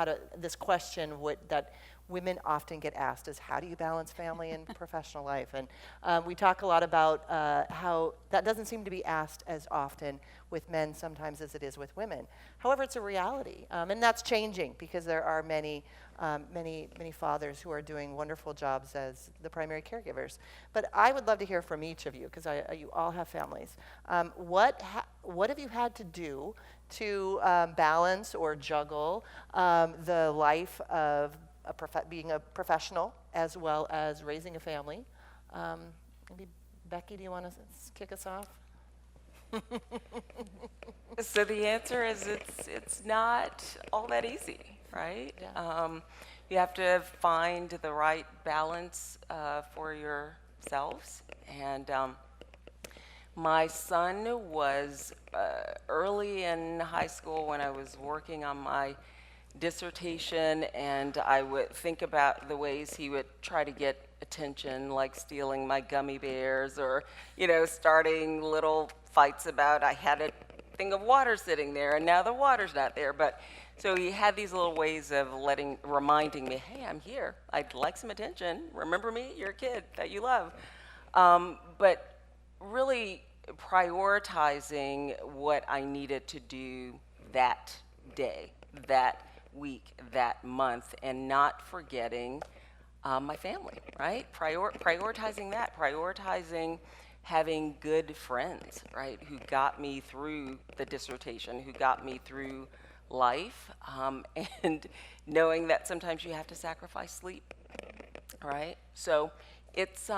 this question that women often get asked is, how do you balance family and professional life? And we talk a lot about how that doesn't seem to be asked as often with men sometimes as it is with women. However, it's a reality, and that's changing because there are many fathers who are doing wonderful jobs as the primary caregivers. But I would love to hear from each of you, because you all have families. What have you had to do to balance or juggle the life of being a professional as well as raising a family? Maybe Becky, do you want to kick us off? So the answer is it's not all that easy, right? Yeah. You have to find the right balance for yourselves. And my son was early in high school when I was working on my dissertation, and I would think about the ways he would try to get attention, like stealing my gummy bears, or starting little fights about I had a thing of water sitting there and now the water's not there. But so he had these little ways of reminding me, hey, I'm here, I'd like some attention, remember me, you're a kid that you love. But really prioritizing what I needed to do that day, that week, that month, and not forgetting my family, right? Prioritizing that, prioritizing having good friends, right, who got me through the dissertation, who got me through life, and knowing that sometimes you have to sacrifice sleep, right? So it's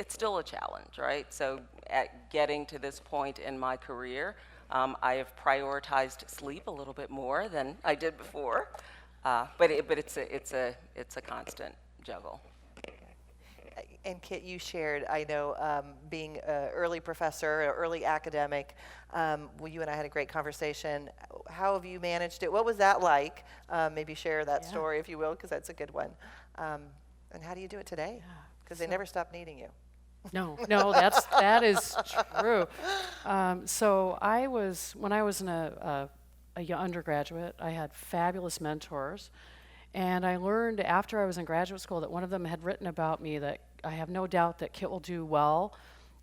still a challenge, right? So at getting to this point in my career, I have prioritized sleep a little bit more than I did before, but it's a constant juggle. And Kit, you shared, I know, being an early professor, an early academic, well, you and I had a great conversation. How have you managed it? What was that like? Maybe share that story, if you will, because that's a good one. And how do you do it today? Because they never stop needing you. No, that is true. So when I was a young undergraduate, I had fabulous mentors. And I learned after I was in graduate school that one of them had written about me that I have no doubt that Kit will do well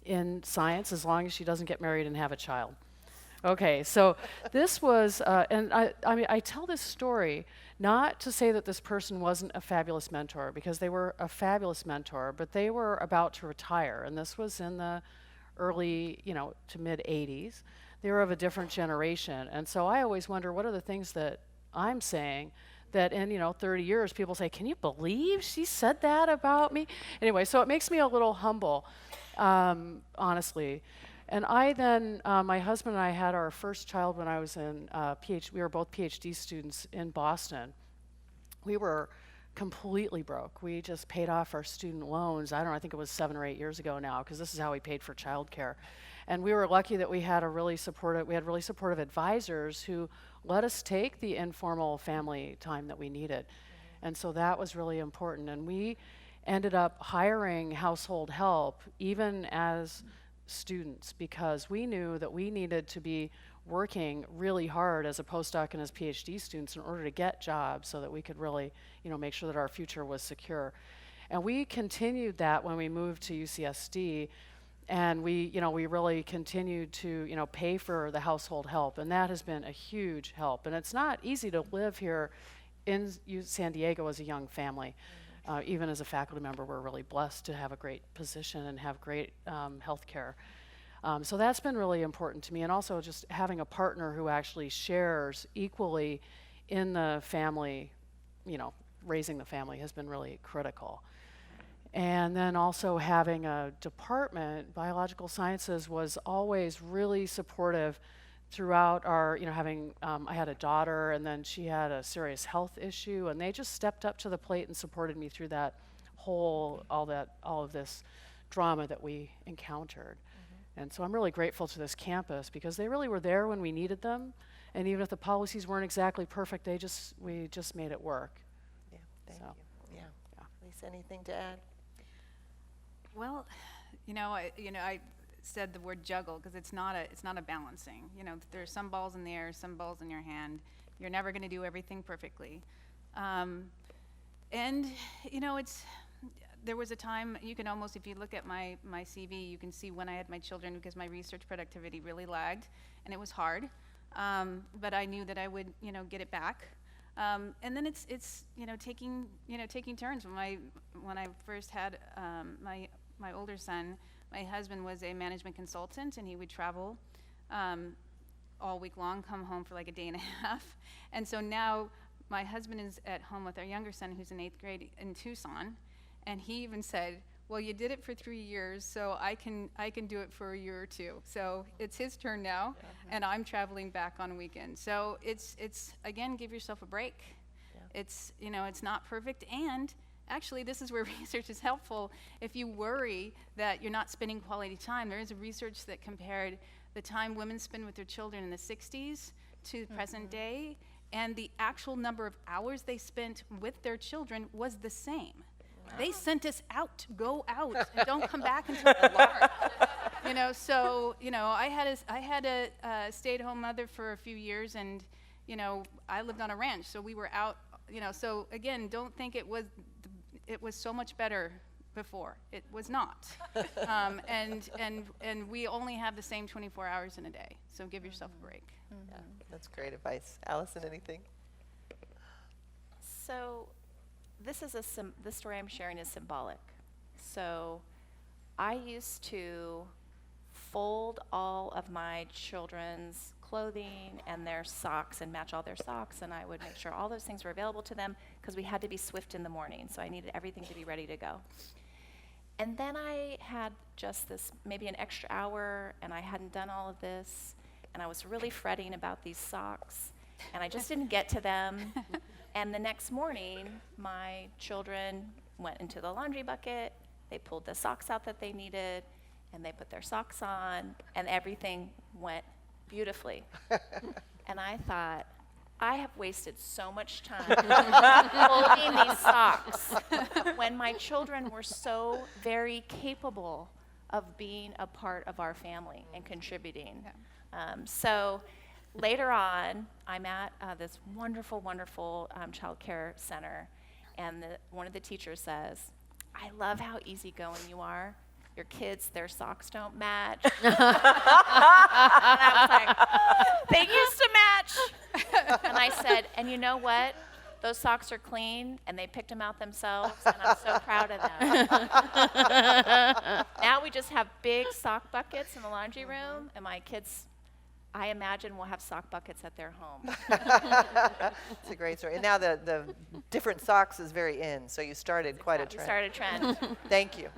in science as long as she doesn't get married and have a child. Okay, so this was, and I mean, I tell this story not to say that this person wasn't a fabulous mentor, because they were a fabulous mentor, but they were about to retire, and this was in the early, to mid 80s. They were of a different generation, and so I always wonder, what are the things that I'm saying that in 30 years people say, can you believe she said that about me? Anyway, so it makes me a little humble, honestly. And I then, my husband and I had our first child when I was in we were both PhD students in Boston. We were completely broke. We just paid off our student loans. I think it was 7 or 8 years ago now, because this is how we paid for childcare. And we were lucky that we had really supportive advisors who let us take the informal family time that we needed. And so that was really important. And we ended up hiring household help even as students, because we knew that we needed to be working really hard as a postdoc and as PhD students in order to get jobs so that we could really, make sure that our future was secure. And we continued that when we moved to UCSD, and we really continued to, pay for the household help, and that has been a huge help. And it's not easy to live here in San Diego as a young family. Even as a faculty member, we're really blessed to have a great position and have great health care. So that's been really important to me, and also just having a partner who actually shares equally in the family, raising the family has been really critical. And then also having a department, biological sciences, was always really supportive throughout our, I had a daughter, and then she had a serious health issue, and they just stepped up to the plate and supported me through that all of this drama that we encountered. And so I'm really grateful to this campus, because they really were there when we needed them, and even if the policies weren't exactly perfect, we just made it work. Yeah, thank you. Yeah. Lisa, anything to add? Well, I said the word juggle because it's not a balancing. There's some balls in the air, some balls in your hand. You're never going to do everything perfectly. There was a time, you can almost, if you look at my CV, you can see when I had my children, because my research productivity really lagged, and it was hard. But I knew that I would, get it back. And then it's taking turns. When I first had my older son, my husband was a management consultant, and he would travel all week long, come home for like a day and a half. And so now my husband is at home with our younger son, who's in 8th grade in Tucson, and he even said, well, you did it for 3 years, so I can do it for a year or two. So it's his turn now, and I'm traveling back on weekends. So it's again, give yourself a break. Yeah. It's not perfect, and actually, this is where research is helpful. If you worry that you're not spending quality time, there is a research that compared the time women spend with their children in the 60s to present day, and the actual number of hours they spent with their children was the same. Wow. They sent us out, go out, and don't come back until dark. I had a stay-at-home mother for a few years, and I lived on a ranch, so we were out. So again, don't think it was so much better before. It was not. And we only have the same 24 hours in a day, so give yourself a break. Yeah, that's great advice. Allyson, anything? So this is this story I'm sharing is symbolic. So I used to fold all of my children's clothing and their socks and match all their socks, and I would make sure all those things were available to them because we had to be swift in the morning, so I needed everything to be ready to go. And then I had just this, maybe an extra hour, and I hadn't done all of this, and I was really fretting about these socks, and I just didn't get to them. And the next morning, my children went into the laundry bucket, they pulled the socks out that they needed, and they put their socks on, and everything went beautifully. And I thought, I have wasted so much time folding these socks when my children were so very capable of being a part of our family and contributing. So later on, I'm at this wonderful, wonderful child care center, and one of the teachers says, I love how easygoing you are. Your kids, their socks don't match. And I was like, they used to match. And I said, and you know what? Those socks are clean, and they picked them out themselves, and I'm so proud of them. Now we just have big sock buckets in the laundry room, and my kids, I imagine, will have sock buckets at their home. It's a great story. And now the different socks is very in, so you started quite a trend. We started a trend. Thank you.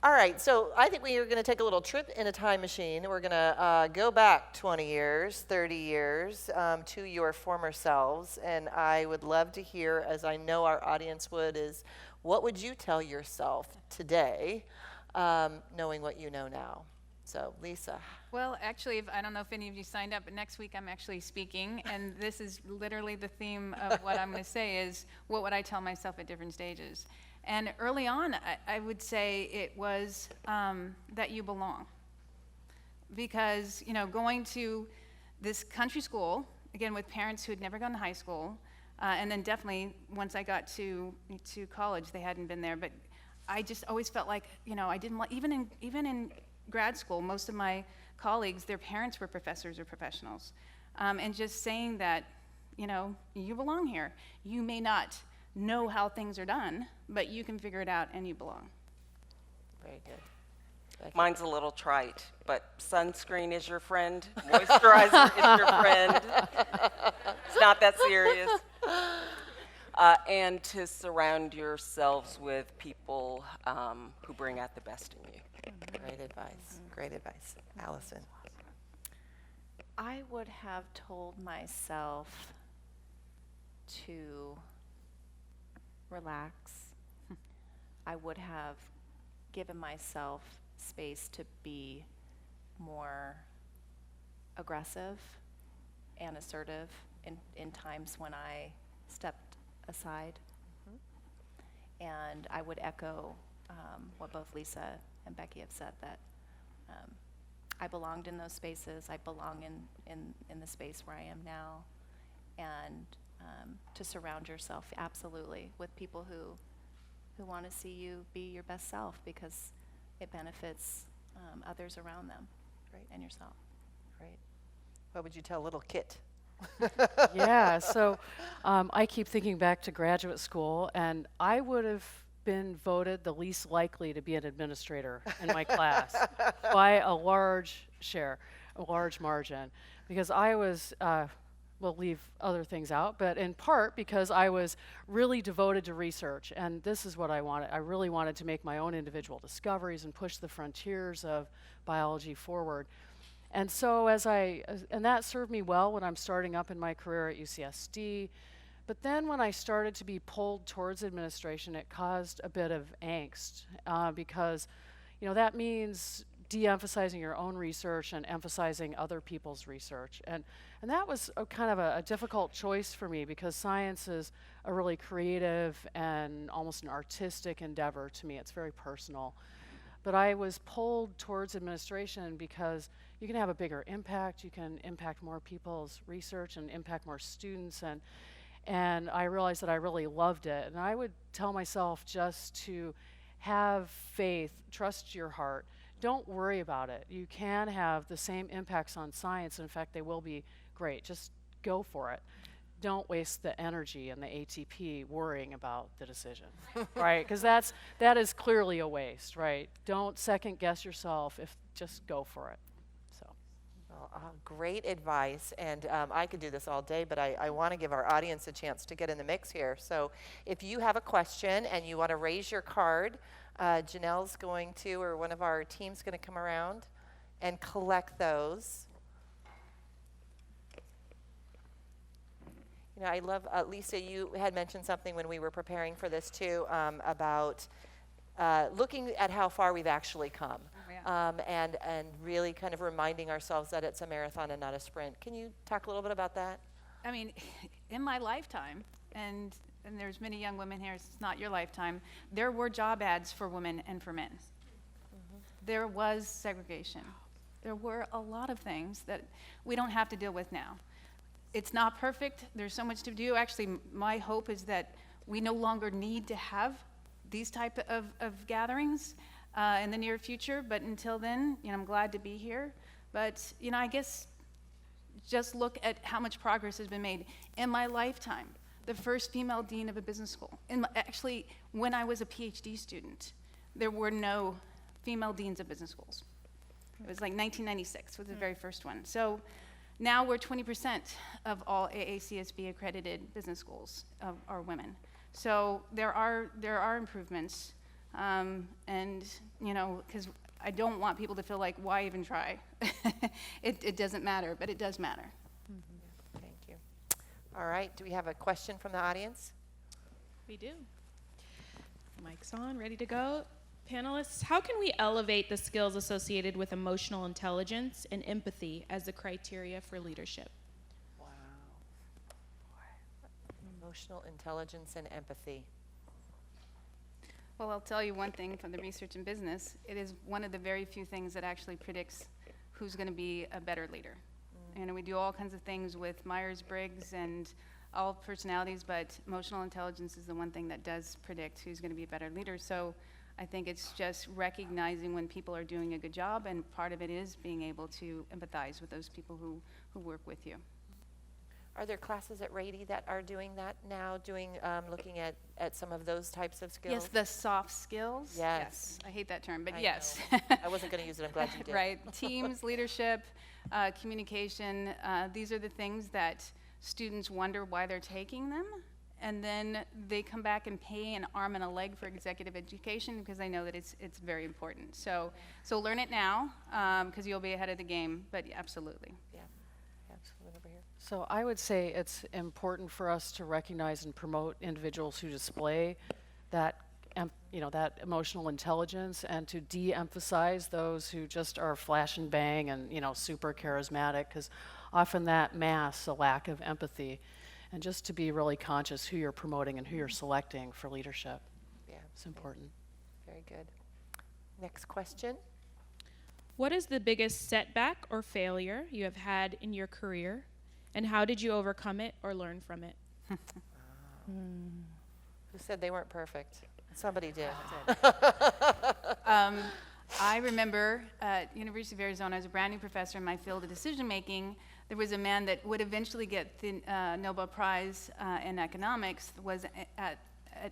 All right, so I think we are going to take a little trip in a time machine. We're going to go back 20 years, 30 years to your former selves. And I would love to hear, as I know our audience would, is what would you tell yourself today, knowing what you know now? So, Lisa. Well, actually, I don't know if any of you signed up, but next week I'm actually speaking, and this is literally the theme of what I'm going to say is, what would I tell myself at different stages? And early on, I would say it was that you belong. Because, you know, going to this country school, again, with parents who had never gone to high school, and then definitely once I got to college, they hadn't been there, but I just always felt like, you know, I didn't like, even in grad school, most of my colleagues, their parents were professors or professionals. And just saying that, you know, you belong here. You may not know how things are done, but you can figure it out and you belong. Very good. Mine's a little trite, but sunscreen is your friend, moisturizer is your friend. It's not that serious. And to surround yourselves with people who bring out the best in you. Great advice. Great advice. Allyson. I would have told myself to relax. I would have given myself space to be more aggressive and assertive in times when I stepped aside. And I would echo what both Lisa and Becky have said, that I belonged in those spaces. I belong in the space where I am now. And to surround yourself, absolutely, with people who want to see you be your best self, because it benefits others around them. Great. And yourself. Great. What would you tell little Kit? Yeah, so I keep thinking back to graduate school, and I would have been voted the least likely to be an administrator in my class by a large share, a large margin, because I was, we'll leave other things out, but in part because I was really devoted to research, and this is what I wanted. I really wanted to make my own individual discoveries and push the frontiers of biology forward. And so and that served me well when I'm starting up in my career at UCSD. But then when I started to be pulled towards administration, it caused a bit of angst because, you know, that means de-emphasizing your own research and emphasizing other people's research. And that was kind of a difficult choice for me, because science is a really creative and almost an artistic endeavor to me. It's very personal. But I was pulled towards administration because you can have a bigger impact, you can impact more people's research and impact more students, and I realized that I really loved it. And I would tell myself just to Have faith, trust your heart. Don't worry about it. You can have the same impacts on science. In fact, they will be great. Just go for it. Don't waste the energy and the ATP worrying about the decision, right? Because that is clearly a waste, right? Don't second guess yourself. Just go for it. So, Well, great advice, and I could do this all day, but I want to give our audience a chance to get in the mix here. So, if you have a question and you want to raise your card, Janelle's going to, or one of our team's going to come around and collect those. You know, I love, Lisa, you had mentioned something when we were preparing for this too, about looking at how far we've actually come. Oh, yeah. And really kind of reminding ourselves that it's a marathon and not a sprint. Can you talk a little bit about that? I mean, in my lifetime, and there's many young women here, it's not your lifetime, there were job ads for women and for men. There was segregation. There were a lot of things that we don't have to deal with now. It's not perfect. There's so much to do. Actually, my hope is that we no longer need to have these type of gatherings in the near future. But until then, you know, I'm glad to be here. But, you know, I guess just look at how much progress has been made. In my lifetime, the first female dean of a business school. Actually, when I was a PhD student, there were no female deans of business schools. It was like 1996 was the very first one. So now we're 20% of all AACSB accredited business schools are women. So there are improvements, and you know, because I don't want people to feel like, why even try? It doesn't matter, but it does matter. Thank you. All right, do we have a question from the audience? We do. Mic's on, ready to go. Panelists, how can we elevate the skills associated with emotional intelligence and empathy as the criteria for leadership? Wow. Emotional intelligence and empathy. Well, I'll tell you one thing from the research in business. It is one of the very few things that actually predicts who's going to be a better leader. And we do all kinds of things with Myers-Briggs and all personalities, but emotional intelligence is the one thing that does predict who's going to be a better leader. So I think it's just recognizing when people are doing a good job, and part of it is being able to empathize with those people who work with you. Are there classes at Rady that are doing that now, looking at some of those types of skills? Yes, the soft skills. Yes. I hate that term, but I yes. I wasn't going to use it. I'm glad you did. Right. Teams, leadership, communication. These are the things that students wonder why they're taking them. And then they come back and pay an arm and a leg for executive education because they know that it's very important. So learn it now because you'll be ahead of the game. But yeah, absolutely. Yeah, absolutely. Over here. So I would say it's important for us to recognize and promote individuals who display that, that emotional intelligence, and to de-emphasize those who just are flash and bang and super charismatic, because often that masks a lack of empathy. And just to be really conscious who you're promoting and who you're selecting for leadership. Yeah, it's important. Very good. Next question. What is the biggest setback or failure you have had in your career, and how did you overcome it or learn from it? Who said they weren't perfect? Somebody did. I remember at University of Arizona, as a brand new professor in my field of decision making, there was a man that would eventually get the Nobel Prize in economics, was at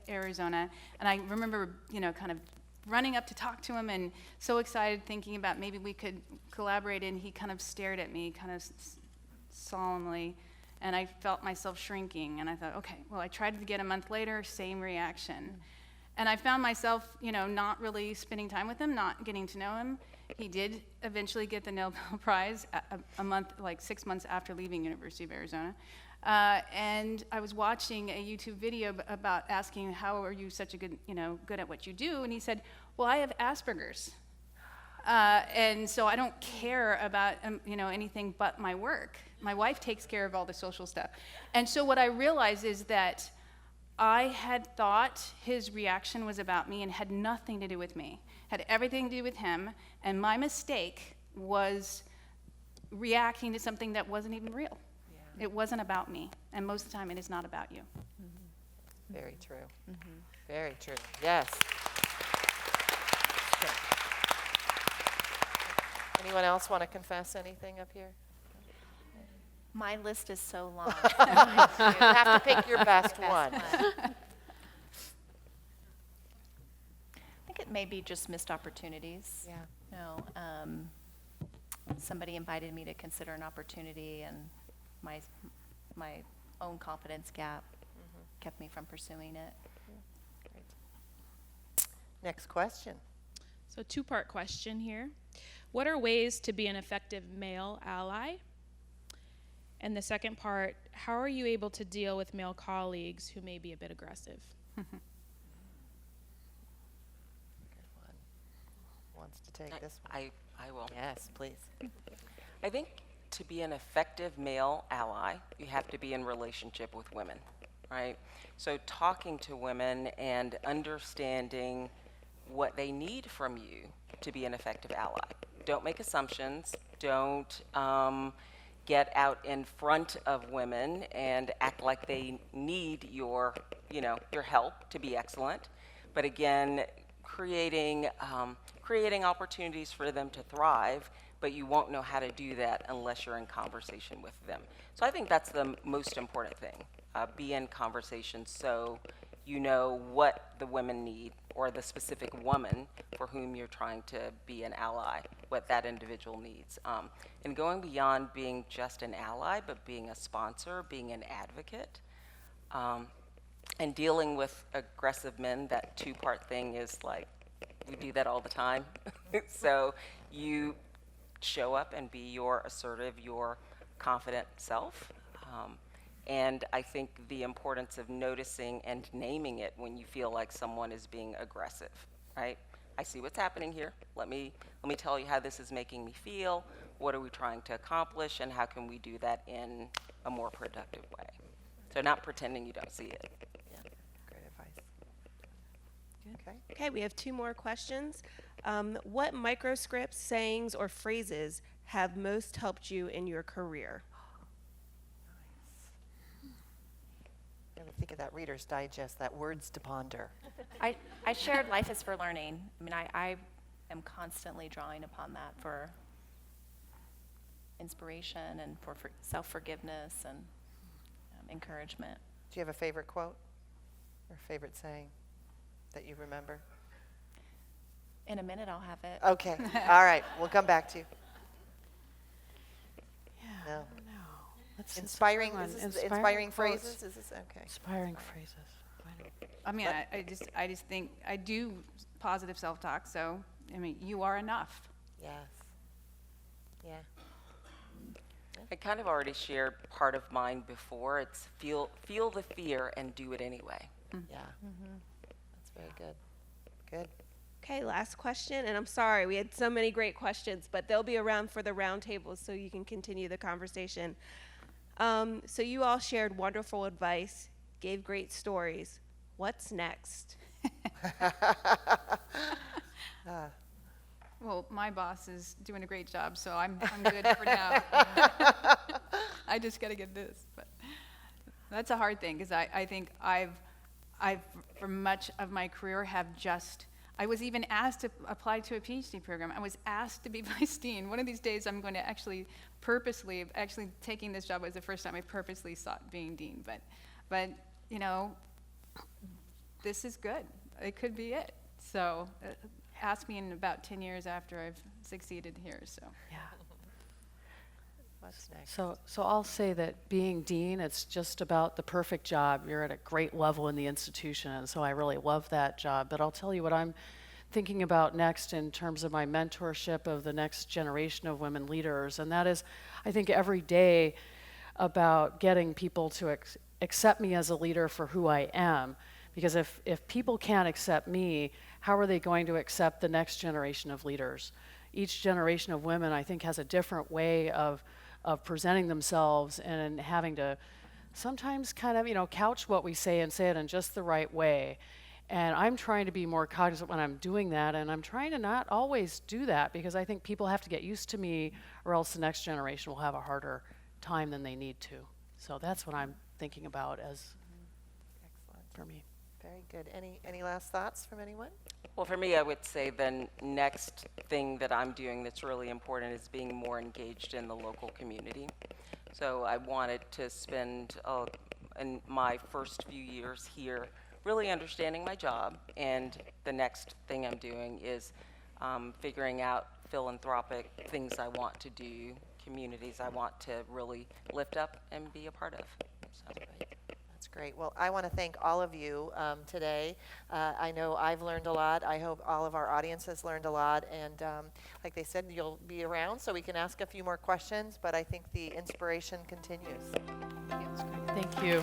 Arizona, and I remember, kind of running up to talk to him and so excited, thinking about maybe we could collaborate, and he kind of stared at me, kind of solemnly, and I felt myself shrinking, and I thought, okay, well, I tried it again a month later, same reaction. And I found myself, not really spending time with him, not getting to know him. He did eventually get the Nobel Prize a month, like 6 months after leaving University of Arizona. And I was watching a YouTube video about asking, how are you such a good at what you do? And he said, well, I have Asperger's. And so I don't care about, anything but my work. My wife takes care of all the social stuff. And so what I realized is that I had thought his reaction was about me and had nothing to do with me, had everything to do with him, and my mistake was reacting to something that wasn't even real. Yeah. It wasn't about me, and most of the time it is not about you. Very true. Very true. Yes. Anyone else want to confess anything up here? My list is so long. You have to pick your best one. I think it may be just missed opportunities. Yeah. You know, somebody invited me to consider an opportunity, and my own confidence gap kept me from pursuing it. Great. Next question. So two-part question here. What are ways to be an effective male ally? And the second part, how are you able to deal with male colleagues who may be a bit aggressive? Good one. Wants to take this one? I will. Yes, please. I think to be an effective male ally, you have to be in relationship with women, right? So talking to women and understanding what they need from you to be an effective ally. Don't make assumptions. Don't get out in front of women and act like they need your help to be excellent. But again, creating opportunities for them to thrive, but you won't know how to do that unless you're in conversation with them. So I think that's the most important thing. Be in conversation so you know what the women need, or the specific woman for whom you're trying to be an ally, what that individual needs. And going beyond being just an ally, but being a sponsor, being an advocate, and dealing with aggressive men. That two-part thing is like, we do that all the time. So you show up and be your assertive, your confident self. And I think the importance of noticing and naming it when you feel like someone is being aggressive, right? I see what's happening here. Let me tell you how this is making me feel. What are we trying to accomplish, and how can we do that in a more productive way? So not pretending you don't see it. Yeah, great advice. Okay. Okay, we have two more questions. What microscripts, sayings, or phrases have most helped you in your career? Really think of that Reader's Digest, that words to ponder. I shared life is for learning. I mean, I am constantly drawing upon that for inspiration and for self-forgiveness and encouragement. Do you have a favorite quote or favorite saying that you remember? In a minute, I'll have it. Okay. All right. We'll come back to you. Yeah. No. Let's Inspiring, one. inspiring quotes. phrases? Is this okay? Inspiring phrases. I mean, I just think I do positive self-talk. So, I mean, you are enough. Yes. Yeah. I kind of already shared part of mine before. It's feel the fear and do it anyway. Yeah. That's very good. Good. Okay, last question, and I'm sorry, we had so many great questions, but they'll be around for the roundtables so you can continue the conversation. So you all shared wonderful advice, gave great stories. What's next? Well, my boss is doing a great job, so I'm good for now. I just got to get this, but that's a hard thing because I think I've for much of my career have just. I was even asked to apply to a PhD program. I was asked to be vice dean. One of these days, I'm going to actually taking this job was the first time I purposely sought being dean. But you know, this is good. It could be it. So ask me in about 10 years after I've succeeded here. So Yeah. What's next? So I'll say that being dean, it's just about the perfect job. You're at a great level in the institution, and so I really love that job. But I'll tell you what I'm thinking about next in terms of my mentorship of the next generation of women leaders, and that is, I think every day about getting people to accept me as a leader for who I am. Because if people can't accept me, how are they going to accept the next generation of leaders? Each generation of women, I think, has a different way of presenting themselves and having to sometimes kind of, couch what we say and say it in just the right way. And I'm trying to be more cognizant when I'm doing that, and I'm trying to not always do that because I think people have to get used to me or else the next generation will have a harder time than they need to. So that's what I'm thinking about as Excellent. for me. Very good. Any last thoughts from anyone? Well, for me, I would say the next thing that I'm doing that's really important is being more engaged in the local community. So I wanted to spend in my first few years here really understanding my job, and the next thing I'm doing is figuring out philanthropic things I want to do, communities I want to really lift up and be a part of. So. That's great. Well, I want to thank all of you today. I know I've learned a lot. I hope all of our audience has learned a lot. And like they said, you'll be around so we can ask a few more questions, but I think the inspiration continues. Thank you.